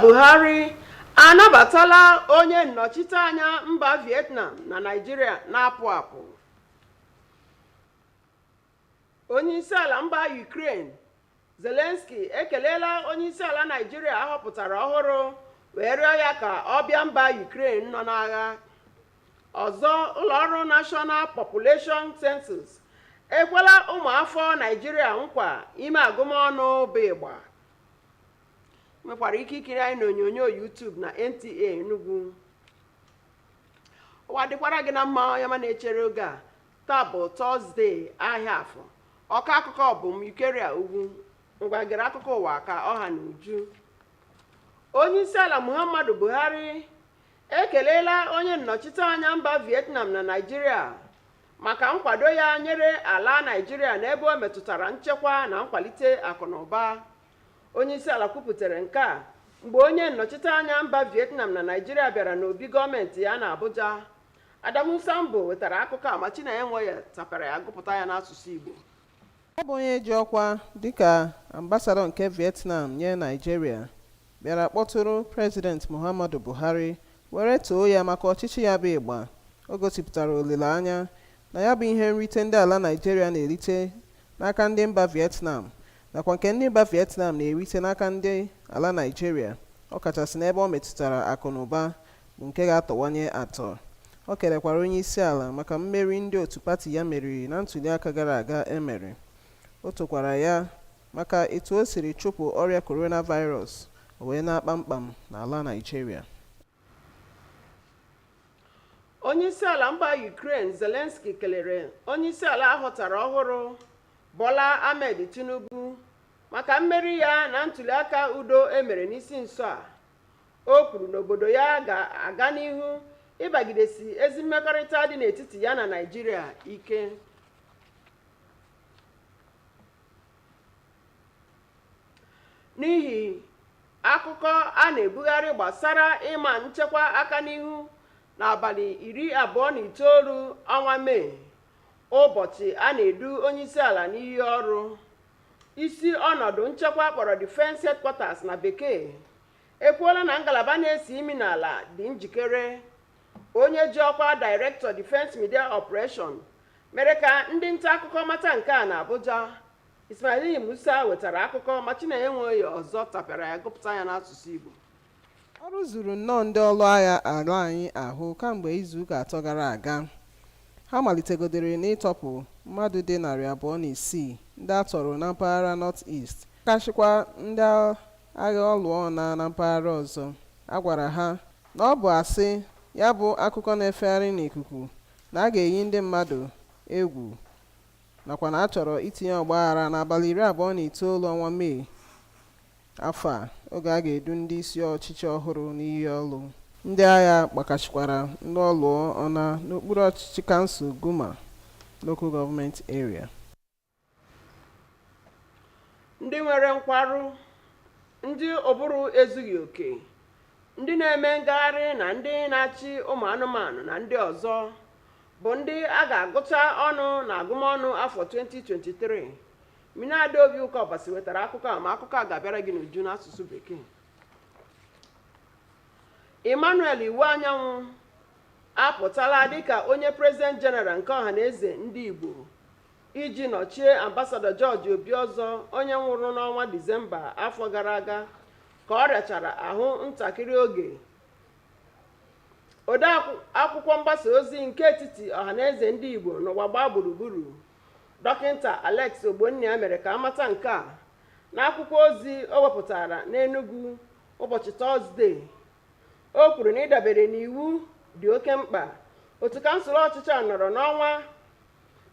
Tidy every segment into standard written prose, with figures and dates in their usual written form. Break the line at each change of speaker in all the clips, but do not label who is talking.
Buhari anabatala onye nnọchiteanya mba Vietnam na Naịjirịa na-apụ apụ. Onyeisiala mba Ukraine Zelensky ekelela onyeisiala Naịjirịa ahọpụtara ọhụrụ wee rịọ ya ka ọ bịa mba Ukraine nọ n'agha. Ọzọ, ụlọọrụ National Population Census ekwela ụmụafọ Naịjirịa nkwa ime agụmọnụ bụ ịgba. Nwekwara ike ikiri anyị n'onyonyo YouTube na Nta Enugu. Ụwa dịkwara gị na mma onye ma na-echere oge a. Taa bụ Tọzdee, ahịa Afọ. Ọka akụkọ bụ m Ikeria Ugwu. Ngwa gere akụkọ ụwa ka ọha na uju. Onyeisiala Muhammadu Buhari ekelela onye nnọchiteanya mba Vietnam na Naịjirịa maka nkwado ya nyere ala Naịjirịa n'ebe o metụtara nchekwa na nkwalite akụnụba. Onyeisiala kwupụtara nke a mgbe onye nnọchiteanya mba Vietnam na Naịjirịa bịara n'obi gọọmenti ya na Abuja. Adamu Sambo wetara akụkọ a ma Chinenye Nwoye tapara ya gụpụta ya n'asụsụ Igbo.
Ọ bụ onye ji ọkwa dịka ambasadọ nke Vietnam nye Naịjirịa bịara kpọtụrụ Prezident Muhammadu Buhari were too ya maka ọchịchị ya bụ ịgba. O gosipụtara olileanya na ya bụ ihe nrite ndị ala Naịjirịa na-erite n'aka ndị mba Vietnam nakwa nke ndị mba Vietnam na-erite n'aka ndị ala Naịjirịa, ọkachasị n'ebe ọ metụtara akụ na ụba bụ nke ga-atọwanye atọ. O kelekwara onye isi ala maka mmeri ndị otu pati ya meriri na ntụliaka gara aga emere. O tokwara ya maka etu o siri chụpụ ọrịa coronavirus wee na-akpa mkpam n'ala Naịjirịa.
Onyeisiala mba Ukraine Zelensky kelere onyeisiala ahọtara ọhụrụ Bola Ahmed Tinubu maka mmeri ya na ntụliaka udo emere n'isi nso a. O kwuru na obodo ya ga-aga n'ihu ịbagidesi ezi mmekọrịta dị n'etiti ya na Naịjirịa ike. N'ihi akụkọ a na-ebugharị gbasara ịma nchekwa aka n'ihu n'abalị 29 ọnwa Mee, ụbọchị a na-edu onyeisiala n'iyi ọrụ, isi ọnọdụ nchekwa kpọrọ Defense Headquarters na Bekee ekwuola na ngalaba na-esi imi n'ala dị njikere. Onye ji ọkwa Director Defense Media Operation mere ka ndị nta akụkọ mata nke a na Abuja. Ismail Musa wetara akụkọ ma Chinenye Nwoye ọzọ tapịara ya gụpụta ya n'asụsụ Igbo.
Ọrụ zuru nnọọ ndị ọrụ agha ala anyị ahụ kamgbe izuụka atọ gara aga. Ha malitegodere n'ịtọpụ mmadụ dị 206 ndị a tọrọ na mpaghara North East, kachikwa ndị agha ọlụọ na mpaghara ọzọ. A gwara ha na ọ bụ asị, ya bụ akụkọ na-efegharị n'ikuku, na a ga-eyi ndị mmadụ egwu nakwa na a chọrọ itinye ọgbaghara n'abalị 29 ọnwa Mee afọ a, oge a ga-edu ndị isi ọchịchị ọhụrụ n'iyi ọrụ. Ndị agha gbakachikwara ndị ọlụọ ọna n'okpuru ọchịchị kansụl Guma Local Government Area.
Ndị nwere nkwarụ, ndị ụbụrụ ezughị oke, ndị na-eme ngagharị na ndị na-achị ụmụ anụmanụ na ndị ọzọ bụ ndị a ga-agụcha ọnụ na agụmọnụ afọ 2023. Minada Obi Ụkọbasi wetara akụkọ a ma akụkọ a ga-abịara gị n'uju n'asụsụ Bekee. Emmanuel Iweanyanwụ apụtala dịka onye President General nke ọhaneze ndị Igbo iji nọchie Ambassador George Obi ọzọ, onye nwụrụ n'ọnwa Disemba afọ gara aga ka ọ rịachara ahụ ntakịrị oge. Ode akwụkwọ mgbasa ozi nke etiti ọhaneze ndị Igbo n'ụwa gbaa gburugburu, Dọkịta Alex Ogbonnia mere ka amata nke a n'akwụkwọ ozi o wepụtara n'Enugu ụbọchị Tọzdee. O kwuru na ịdabere n'iwu dị oke mkpa. Otu kansụl ọchịchị a nọrọ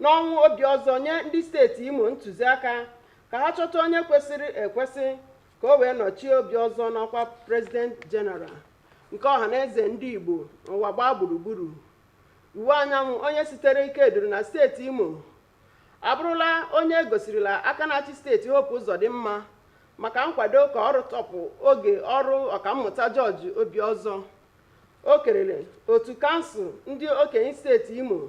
n'ọnwụ obi ọzọ nye ndị steeti Imo ntụziaka ka ha chọta onye kwesịrị ekwesị ka o wee nọchie obi ọzọ n'ọkwa President General nke ọhaneze ndị Igbo n'ụwa gbaa gburugburu. Iweanyanwụ, onye sitere Ikeduru na steeti Imo, abụrụla onye gosirila aka na-achị steeti Hope Uzodimma maka nkwado ka ọ rụtọpụ oge ọrụ ọkammụta George Obi ọzọ. O kelere otu kansụl ndị okenye steeti Imo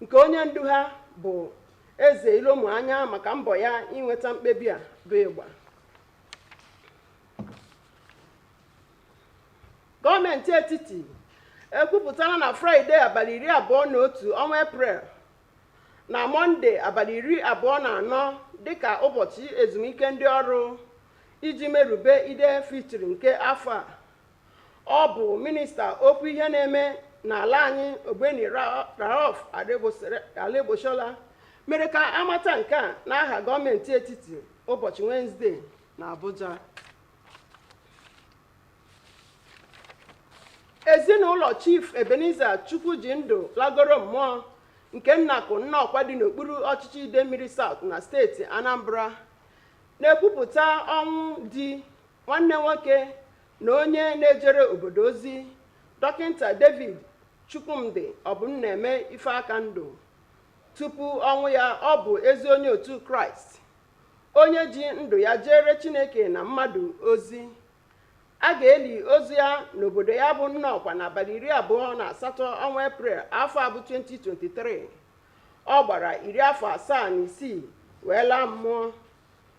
nke onye ndu ha bụ Eze Ilomuanya maka mbọ ya inweta mkpebi a bụ ịgba. Gọọmenti etiti ekwupụtara na Fraịde abalị 21 ọnwa Eprel na Mọnde abalị 24 dịka ụbọchị ezumike ndị ọrụ iji merube Ide Fitri nke afọ a. Ọ bụ minista okwu ihe na-eme n'ala anyị Ogbeni Rauf Aregbesola mere ka amata nke a n'aha gọọmenti etiti ụbọchị Wenezdee na Abuja. Ezinụlọ Chief Ebenezer Chukwujindụ lagoro mmụọ nke Nnakụ Nnọkwa dị n'okpuru ọchịchị Idemmiri South na steeti Anambra na-ekwupụta ọnwụ di nwanne nwoke na onye na-ejere obodo ozi Dọkịnta David Chukwumdi Ọbụnneme Ifeakandụ. Tupu ọnwụ ya, ọ bụ ezi onye otu Kraịst, onye ji ndụ ya jere Chineke na mmadụ ozi. A ga-eli ozu ya n'obodo ya bụ Nnọkwa n'abalị 28 ọnwa Eprel afọ abụ 2023. Ọ gbara 76 wee laa mmụọ.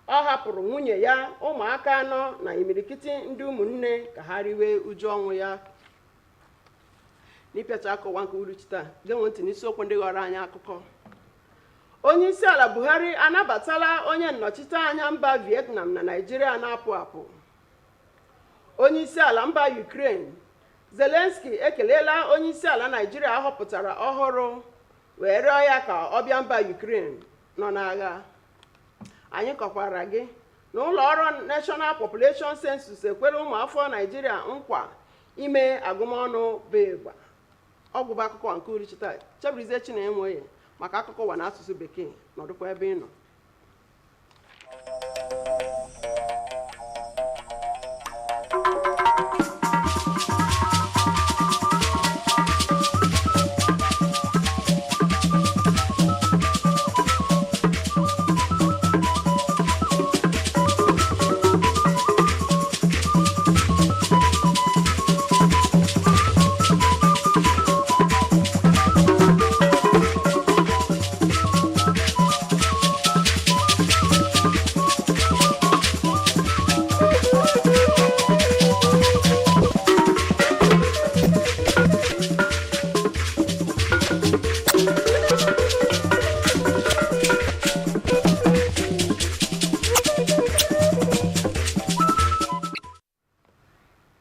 Ọ hapụrụ nwunye ya, ụmụaka 4 na imirikiti ndị ụmụnne ka ha riwe uju ọnwụ ya. N'ịpịacha akụwa nke uruchi taa, geenwe ntị n'isiokwu ndị ghọrọ anyị akụkọ. Onye isi ala Buhari anabatala onye nnọchite anya mba Vietnam na Naịjirịa na-apụ apụ. Onye isi ala mba Ukraine Zelensky ekelela onye isi ala Naịjirịa ahọpụtara ọhụrụ wee rịọ ya ka ọ bịa mba Ukraine nọ n'agha. Anyị kọkwara gị na ụlọ ọrụ National Population Census ekwere ụmụafọ Naịjirịa nkwa ime agụmọnụ bụ ịgba. Ọgwụba akụkọ nke uruchi taa, Chebirizie Chinenweye maka akụkọ ụwa n'asụsụ Bekee nọdụkwa ebe ị nọ.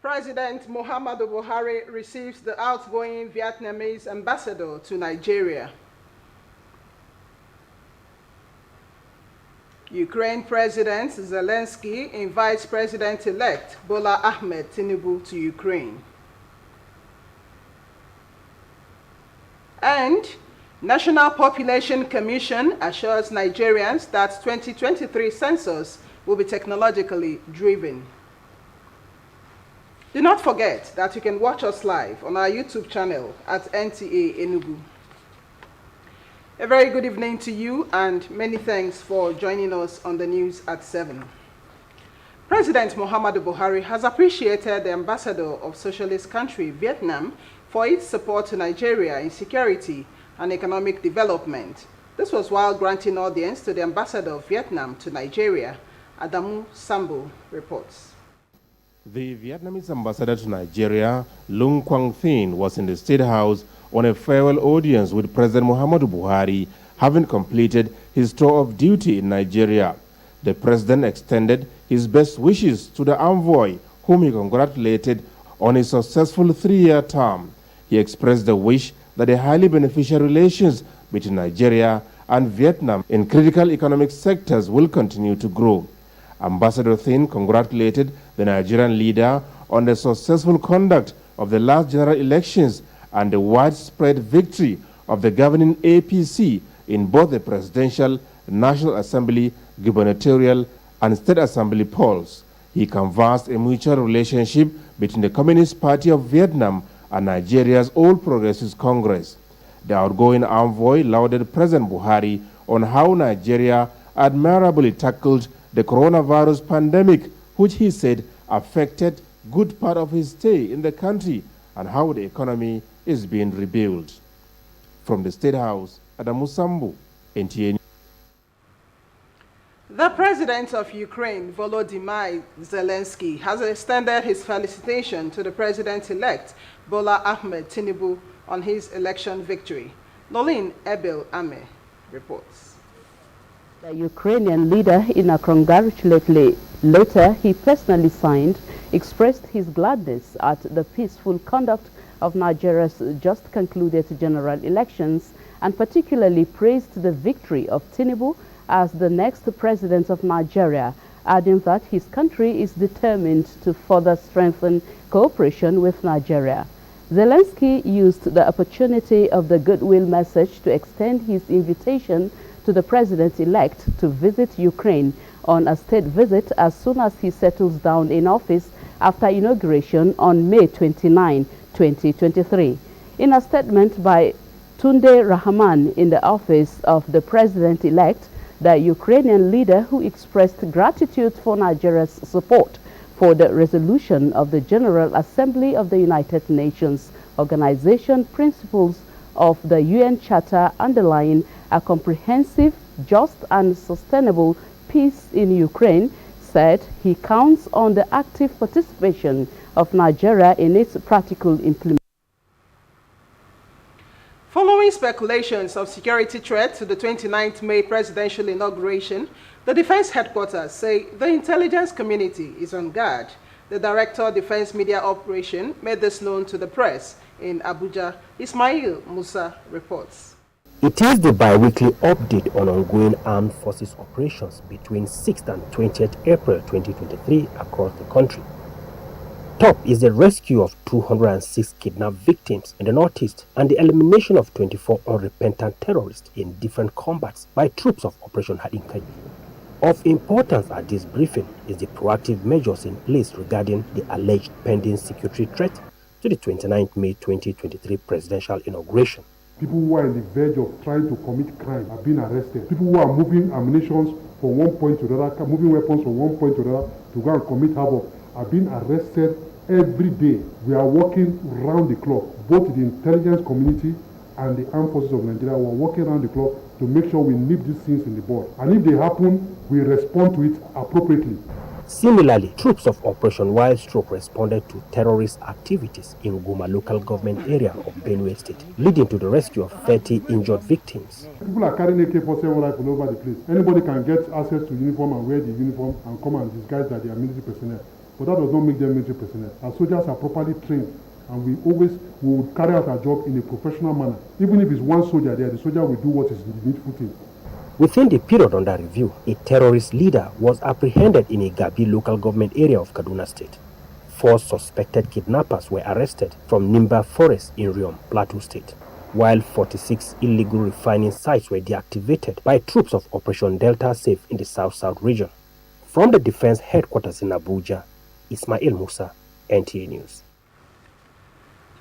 President Muhammadu Buhari receives the outgoing Vietnamese ambassador to Nigeria. Ukraine President Zelensky invites President-elect Bola Ahmed Tinubu to Ukraine. And National Population Commission assures Nigerians that 2023 census will be technologically driven. Do not forget that you can watch us live on our YouTube channel at Nta Enugu. A very good evening to you and many thanks for joining us on the news at 7. President Muhammadu Buhari has appreciated the ambassador of socialist country Vietnam for its support to Nigeria in security and economic development. This was while granting audience to the ambassador of Vietnam to Nigeria. Adamu Sambo reports.
The Vietnamese ambassador to Nigeria, Lung Quang Thin, was in the State House on a farewell audience with President Muhammadu Buhari, having completed his tour of duty in Nigeria. The president extended his best wishes to the envoy, whom he congratulated on his successful 3-year term. He expressed the wish that the highly beneficial relations between Nigeria and Vietnam in critical economic sectors will continue to grow. Ambassador Thin congratulated the Nigerian leader on the successful conduct of the last general elections and the widespread victory of the governing APC in both the presidential, National Assembly, gubernatorial, and State Assembly polls. He canvassed a mutual relationship between the Communist Party of Vietnam and Nigeria's All Progressives Congress. The outgoing envoy lauded President Buhari on how Nigeria admirably tackled the coronavirus pandemic, which he said affected good part of his stay in the country, and how the economy is being rebuilt. From the State House, Adamu Sambu, NTA.
The president of Ukraine, Volodymyr Zelensky, has extended his felicitation to the president-elect, Bola Ahmed Tinubu, on his election victory. Nolin Ebel Ame reports.
The Ukrainian leader, in a congratulatory letter he personally signed, expressed his gladness at the peaceful conduct of Nigeria's just concluded general elections and particularly praised the victory of Tinubu as the next president of Nigeria, adding that his country is determined to further strengthen cooperation with Nigeria. Zelensky used the opportunity of the goodwill message to extend his invitation to the president-elect to visit Ukraine on a state visit as soon as he settles down in office after inauguration on May 29, 2023. In a statement by Tunde Rahman in the office of the president-elect, the Ukrainian leader, who expressed gratitude for Nigeria's support for the resolution of the General Assembly of the United Nations Organization principles of the UN Charter underlying a comprehensive, just and sustainable peace in Ukraine, said he counts on the active participation of Nigeria in its practical implementation.
Following speculations of security threat to the 29th May presidential inauguration, the Defense Headquarters say the intelligence community is on guard. The Director of Defense Media Operation made this known to the press in Abuja. Ismail Musa reports.
It is the bi-weekly update on ongoing armed forces operations between 6th and 20th April 2023 across the country. Top is the rescue of 206 kidnapped victims in the northeast and the elimination of 24 unrepentant terrorists in different combats by troops of Operation Hadinkai. Of importance at this briefing is the proactive measures in place regarding the alleged pending security threat to the 29th May 2023 presidential inauguration.
People who are in the verge of trying to commit crime are being arrested. People who are moving ammunition from one point to the other, moving weapons from one point to the other to go and commit havoc are being arrested every day. We are working round the clock, both the intelligence community and the armed forces of Nigeria. We are working around the clock to make sure we nip these things in the bud. And if they happen, we respond to it appropriately.
Similarly, troops of Operation Wild Stroke responded to terrorist activities in Goma local government area of Benue State, leading to the rescue of 30 injured victims.
People are carrying AK-47 rifles all over the place. Anybody can get access to uniform and wear the uniform and come and disguise that they are military personnel. But that does not make them military personnel. Our soldiers are properly trained, and we will carry out our job in a professional manner. Even if it's one soldier there, the soldier will do what is the needful thing.
Within the period under review, a terrorist leader was apprehended in a Gabi local government area of Kaduna State. 4 suspected kidnappers were arrested from Nimba Forest in Riom, Plateau State, while 46 illegal refining sites were deactivated by troops of Operation Delta Safe in the South-South region. From the Defense Headquarters in Abuja, Ismail Musa, NTA News.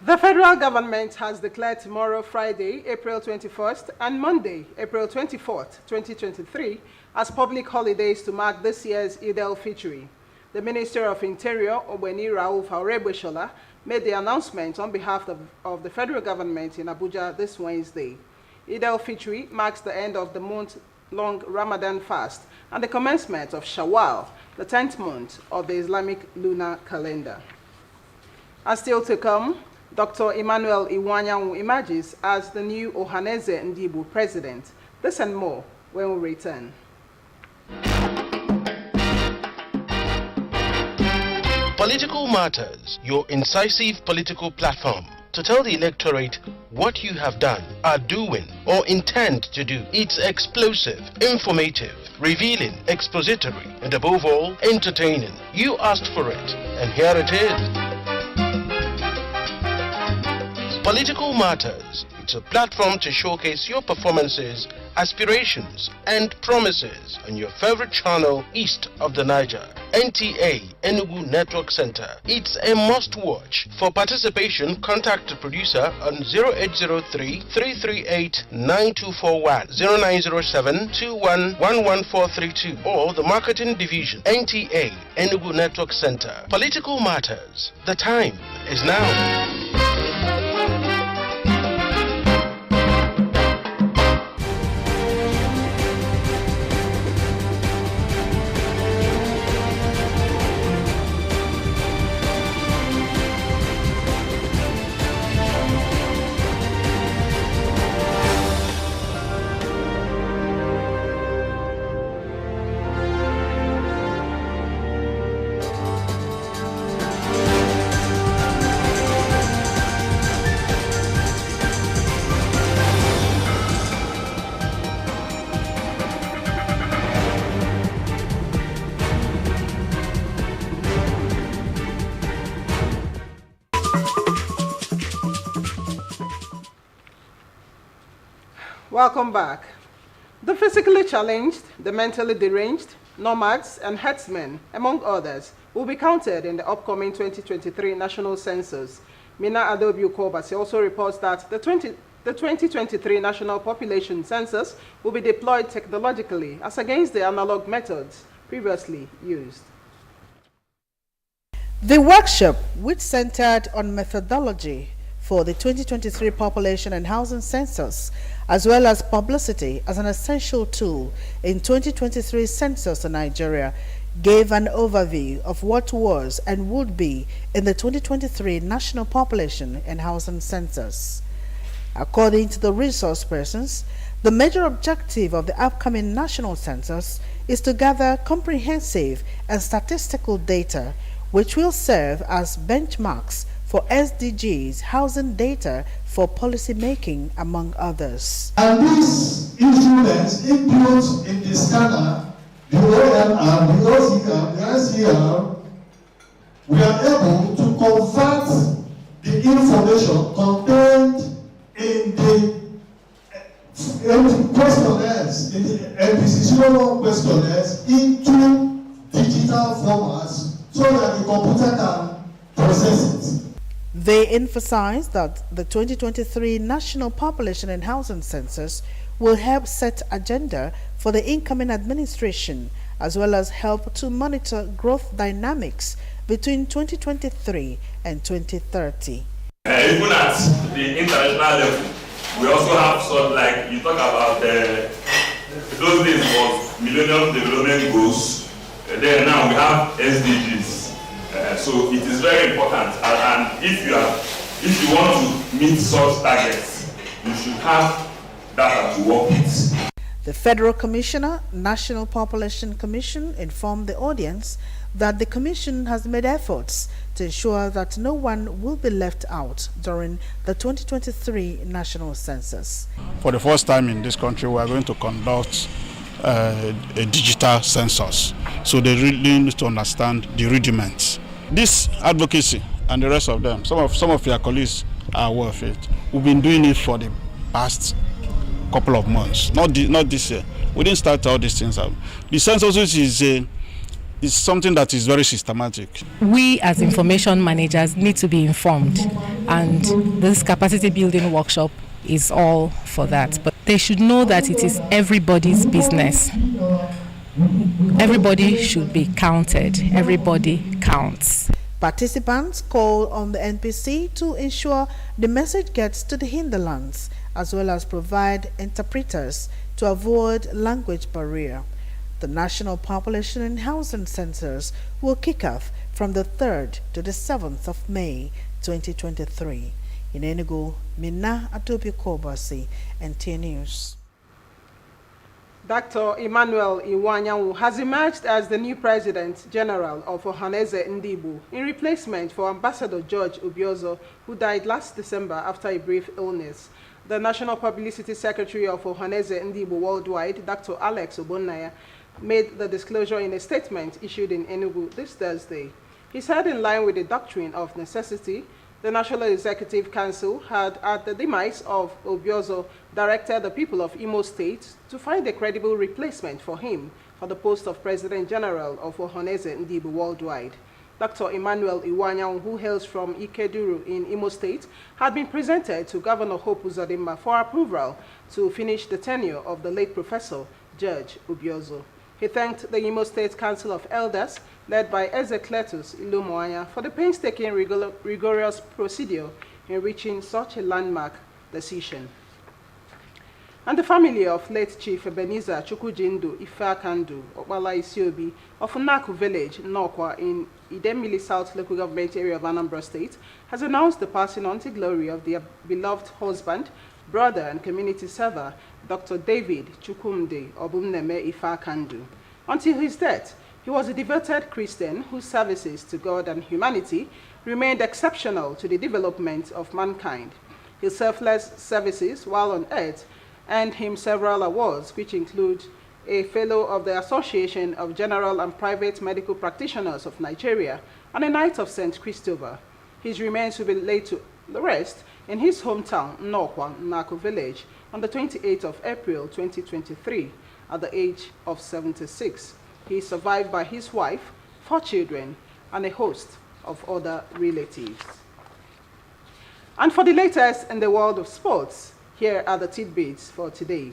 The federal government has declared tomorrow, Friday, April 21st, and Monday, April 24th, 2023, as public holidays to mark this year's Eid al-Fitr. The Minister of Interior, Obeni Rauf Aurebeshola, made the announcement on behalf of the federal government in Abuja this Wednesday. Eid al-Fitr marks the end of the month-long Ramadan fast and the commencement of Shawwal, the 10th month of the Islamic lunar calendar. And still to come, Dr. Emmanuel Iwanyanwu emerges as the new Ohaneze Ndibu president. This and more when we return.
Political Matters, your incisive political platform to tell the electorate what you have done, are doing, or intend to do. It's explosive, informative, revealing, expository, and above all, entertaining. You asked for it, and here it is. Political Matters. It's a platform to showcase your performances, aspirations, and promises on your favorite channel east of the Niger. Nta Enugu Network Center. It's a must-watch. For participation, contact the producer on 0803-338-9241, 0907-21-11432, or the Marketing Division, Nta Enugu Network Center. Political Matters. The time is now.
Welcome back. The physically challenged, the mentally deranged, nomads, and herdsmen, among others, will be counted in the upcoming 2023 national census. Mina Adobiu-Kobasi also reports that the 2023 national population census will be deployed technologically as against the analog methods previously used.
The workshop, which centered on methodology for the 2023 population and housing census, as well as publicity as an essential tool in 2023 census in Nigeria, gave an overview of what was and would be in the 2023 national population and housing census. According to the resource persons, the major objective of the upcoming national census is to gather comprehensive and statistical data which will serve as benchmarks for SDGs housing data for policy making, among others.
And these instruments input in the scanner, the OMR, the OCR, the ICR, we are able to convert the information contained in the questionnaires, in the NPC questionnaires, into digital formats so that the computer can process it.
They emphasize that the 2023 National Population and Housing Census will help set agenda for the incoming administration, as well as help to monitor growth dynamics between 2023 and 2030.
Even at the international level, we also have sort like you talk about those days was Millennium Development Goals. Then now we have SDGs. So it is very important, and if you want to meet such targets, you should have data to work with.
The Federal Commissioner, National Population Commission, informed the audience that the Commission has made efforts to ensure that no one will be left out during the 2023 National Census.
For the first time in this country, we are going to conduct a digital census, so they really need to understand the rudiments. This advocacy and the rest of them, some of your colleagues are aware of it. We've been doing it for the past couple of months, not this year. We didn't start all these things out. The census is something that is very systematic.
We as information managers need to be informed, and this capacity building workshop is all for that. But they should know that it is everybody's business. Everybody should be counted. Everybody counts.
Participants call on the NPC to ensure the message gets to the hinterlands, as well as provide interpreters to avoid language barrier. The National Population and Housing Census will kick off from the 3rd to the 7th of May 2023. In Enugu, Mina Adobiu-Kobasi, Nta News.
Dr. Emmanuel Iwanyanwu has emerged as the new President General of Nta Enugu in replacement for Ambassador George Obiozor, who died last December after a brief illness. The National Publicity Secretary of Nta Enugu Worldwide, Dr. Alex Obonnaya, made the disclosure in a statement issued in Enugu this Thursday. He said, in line with the doctrine of necessity, the National Executive Council had, at the demise of Obiozor, directed the people of Imo State to find a credible replacement for him for the post of President General of Nta Enugu Worldwide. Dr. Emmanuel Iwanyanwu, who hails from Ikeduru in Imo State, had been presented to Governor Hope Uzodimma for approval to finish the tenure of the late Professor George Obiozor. He thanked the Imo State Council of Elders, led by Ezekletus Ilumoanya, for the painstaking rigorous procedure in reaching such a landmark decision. And the family of late Chief Ebenezer Chukwujindu Ifeakandu Okpala Isiobi of Unaku Village, Nokwa, in Idemili South Local Government Area of Anambra State, has announced the passing on to glory of their beloved husband, brother, and community server, Dr. David Chukwumde Obumneme Ifeakandu. Until his death, he was a devoted Christian whose services to God and humanity remained exceptional to the development of mankind. His selfless services while on earth earned him several awards, which include a Fellow of the Association of General and Private Medical Practitioners of Nigeria and a Knight of St. Christopher. His remains will be laid to The rest in his hometown, Nnaku village, on the 28th of April 2023 at the age of 76. He is survived by his wife, 4 children, and a host of other relatives. And for the latest in the world of sports, here are the tidbits for today.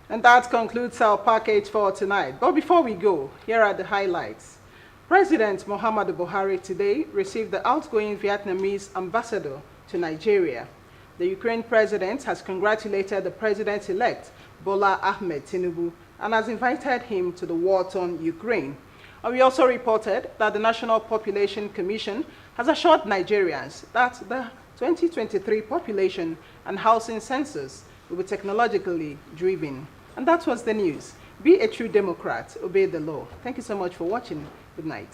And that concludes our package for tonight. But before we go, here are the highlights. President Muhammadu Buhari today received the outgoing Vietnamese ambassador to Nigeria. The Ukraine president has congratulated the president-elect Bola Ahmed Tinubu and has invited him to the war-torn Ukraine. And we also reported that the National Population Commission has assured Nigerians that the 2023 population and housing census will be technologically driven. And that was the news. Be a true Democrat, obey the law. Thank you so much for watching. Good night.